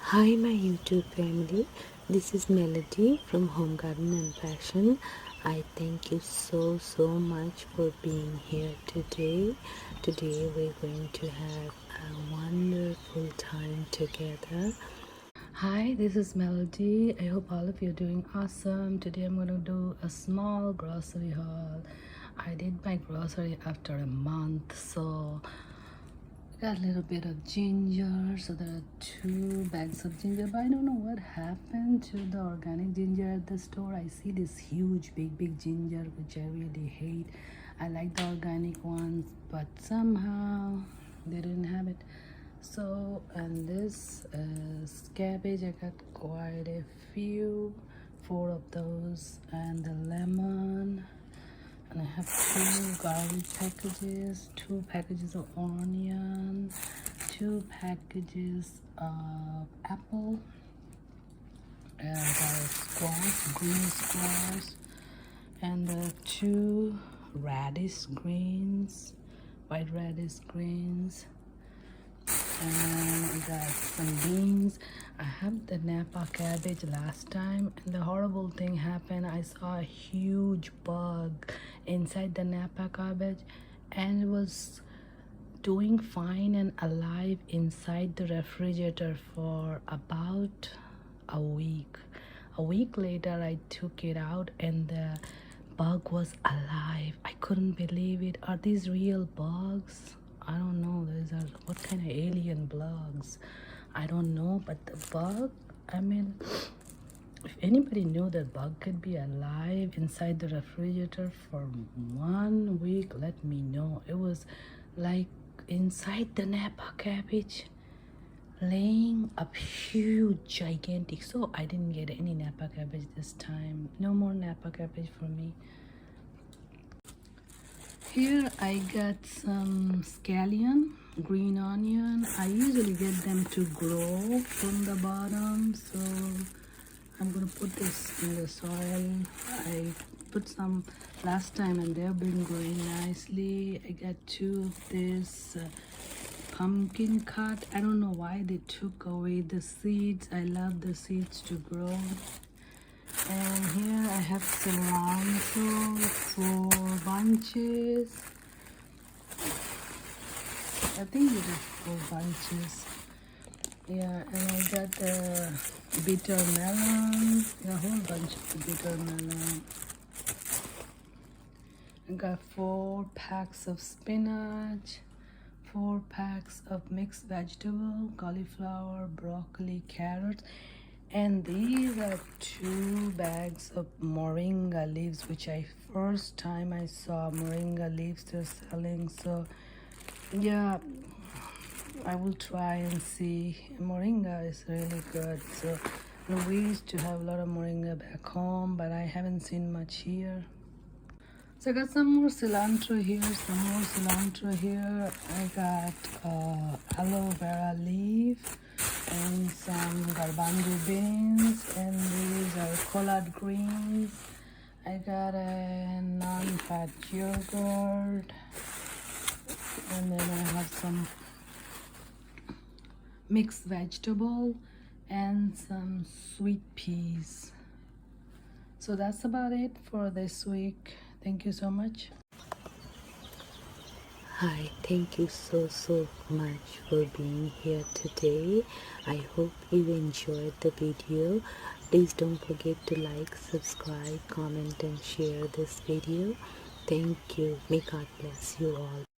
Hi my YouTube family, this is Melody from Home Garden and Fashion. I thank you so much for being here today. Today we're going to have a wonderful time together. Hi, this is Melody. I hope all of you are doing awesome. Today I'm going to do a small grocery haul. I did my grocery after a month, so got a little bit of ginger, so there are 2 bags of ginger, but I don't know what happened to the organic ginger at the store. I see this huge big ginger, which I really hate. I like the organic ones, but somehow they didn't have it. So, and this is cabbage. I got quite a few, 4 of those, and the lemon. And I have 2 garlic packages, 2 packages of onion, 2 packages of apple, and squash, green squash, and 2 radish greens, white radish greens, and I got some beans. I had the Napa cabbage last time, and the horrible thing happened. I saw a huge bug inside the Napa cabbage, and it was doing fine and alive inside the refrigerator for about a week. A week later I took it out and the bug was alive. I couldn't believe it. Are these real bugs? I don't know. These are what kind of alien bugs? I don't know, but the bug, I mean, if anybody knew that bug could be alive inside the refrigerator for 1 week, let me know. It was like inside the Napa cabbage, laying up huge, gigantic. So I didn't get any Napa cabbage this time. No more Napa cabbage for me. Here I got some scallion, green onion. I usually get them to grow from the bottom, so I'm gonna put this in the soil. I put some last time and they've been growing nicely. I got 2 of this pumpkin cut. I don't know why they took away the seeds. I love the seeds to grow. And here I have cilantro, 4 bunches. I think it is 4 bunches. Yeah, and I got the bitter melon, a whole bunch of bitter melon. I got 4 packs of spinach, 4 packs of mixed vegetable, cauliflower, broccoli, carrots. And these are 2 bags of moringa leaves, which first time I saw moringa leaves they're selling. So yeah, I will try and see. Moringa is really good. So we used to have a lot of moringa back home, but I haven't seen much here. So I got some more cilantro here, some more cilantro here. I got aloe vera leaf and some garbanzo beans, and these are collard greens. I got a non-fat yogurt, and then I have some mixed vegetable and some sweet peas. So that's about it for this week. Thank you so much. Hi, thank you so much for being here today. I hope you enjoyed the video. Please don't forget to like, subscribe, comment and share this video. Thank you. May God bless you all.